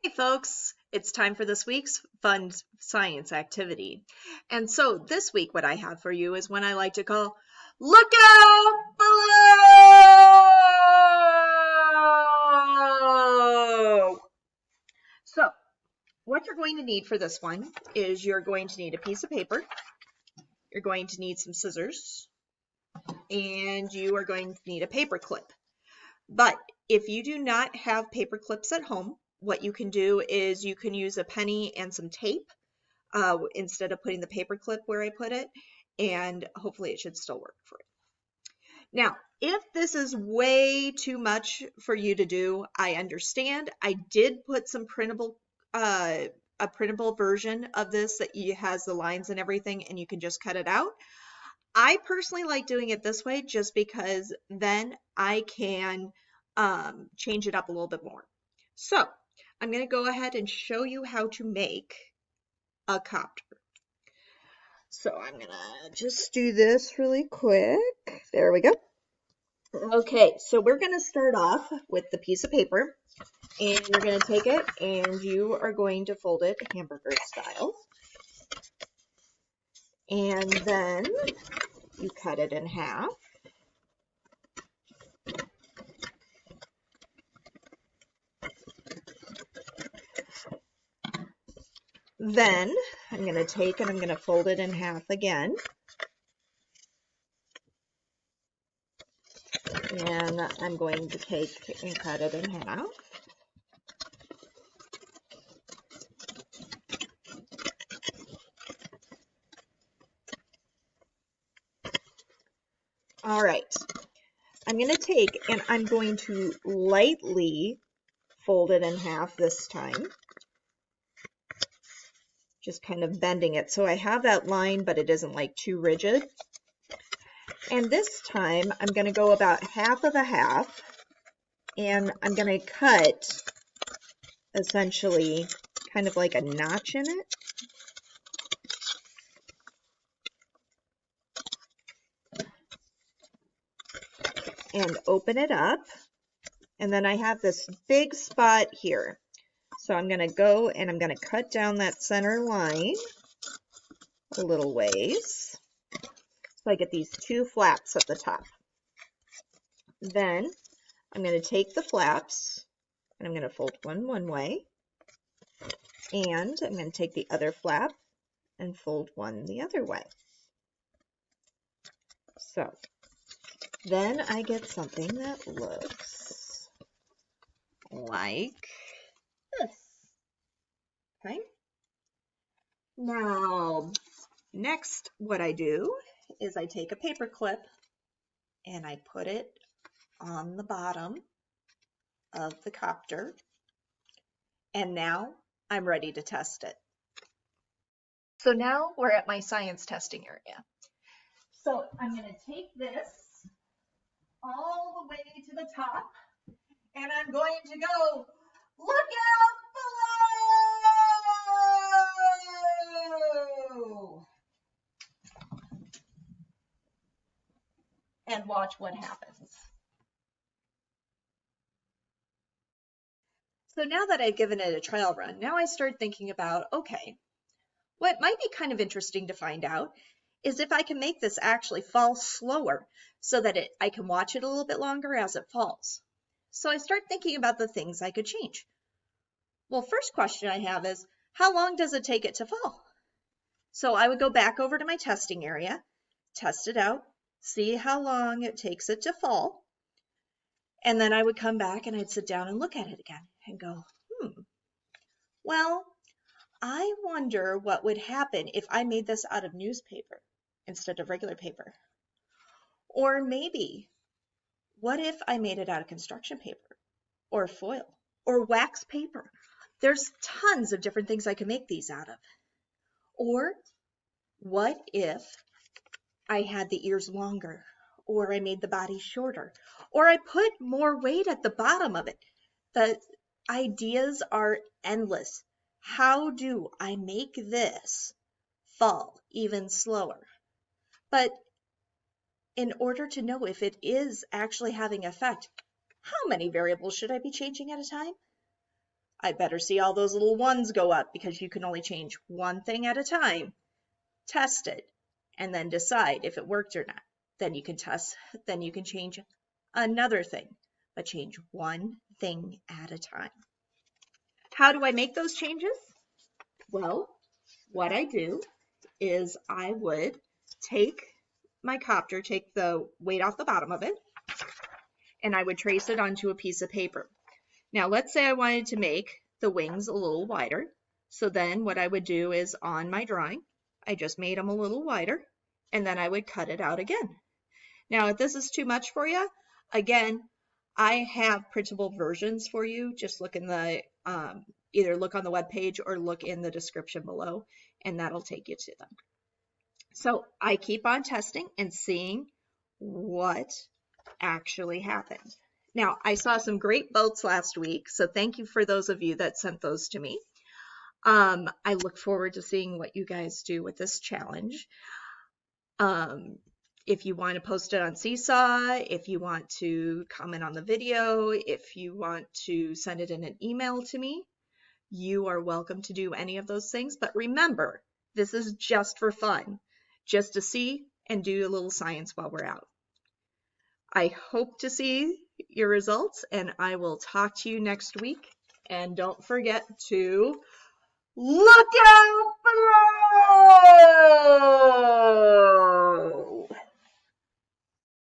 Hey folks, it's time for this week's fun science activity. And so this week what I have for you is one I like to call Look Out Below! So what you're going to need for this one is you're going to need a piece of paper, you're going to need some scissors, and you are going to need a paper clip. But if you do not have paper clips at home, what you can do is you can use a penny and some tape instead of putting the paper clip where I put it, and hopefully it should still work for you. Now, if this is way too much for you to do, I understand. I did put some a printable version of this that has the lines and everything, and you can just cut it out. I personally like doing it this way just because then I can change it up a little bit more. So I'm going to go ahead and show you how to make a copter. So I'm going to just do this really quick. There we go. Okay, so we're going to start off with the piece of paper, and you're going to take it and you are going to fold it hamburger style. And then you cut it in half. Then I'm going to take and I'm going to fold it in half again. And I'm going to take and cut it in half. All right. I'm going to take and I'm going to lightly fold it in half this time. Just kind of bending it. So I have that line, but it isn't like too rigid. And this time I'm going to go about half of a half, and I'm going to cut essentially kind of like a notch in it. And open it up. And then I have this big spot here. So I'm going to go and I'm going to cut down that center line a little ways. So I get these two flaps at the top. Then I'm going to take the flaps and I'm going to fold one way. And I'm going to take the other flap and fold one the other way. So then I get something that looks like this. Okay. Now, next what I do is I take a paper clip and I put it on the bottom of the copter, and now I'm ready to test it. So now we're at my science testing area. So I'm going to take this all the way to the top, and I'm going to go, look out below! And watch what happens. So now that I've given it a trial run, now I start thinking about, okay, what might be kind of interesting to find out is if I can make this actually fall slower so that I can watch it a little bit longer as it falls. So I start thinking about the things I could change. Well, first question I have is, how long does it take it to fall? So I would go back over to my testing area, test it out, see how long it takes it to fall, and then I would come back and I'd sit down and look at it again and go, well, I wonder what would happen if I made this out of newspaper instead of regular paper. Or maybe, what if I made it out of construction paper or foil or wax paper? There's tons of different things I could make these out of. Or what if I had the ears longer, or I made the body shorter, or I put more weight at the bottom of it? The ideas are endless. How do I make this fall even slower? But in order to know if it is actually having effect, how many variables should I be changing at a time? I better see all those little ones go up because you can only change one thing at a time. Test it and then decide if it worked or not. Then you can change another thing, but change one thing at a time. How do I make those changes? Well, what I do is I would take my copter, take the weight off the bottom of it, and I would trace it onto a piece of paper. Now, let's say I wanted to make the wings a little wider. So then what I would do is on my drawing, I just made them a little wider, and then I would cut it out again. Now, if this is too much for you, again, I have printable versions for you. Just look in the, either look on the webpage or look in the description below, and that'll take you to them. So I keep on testing and seeing what actually happened. Now, I saw some great boats last week, so thank you for those of you that sent those to me. I look forward to seeing what you guys do with this challenge. If you want to post it on Seesaw, if you want to comment on the video, if you want to send it in an email to me, you are welcome to do any of those things. But remember, this is just for fun, just to see and do a little science while we're out. I hope to see your results, and I will talk to you next week. And don't forget to look out below!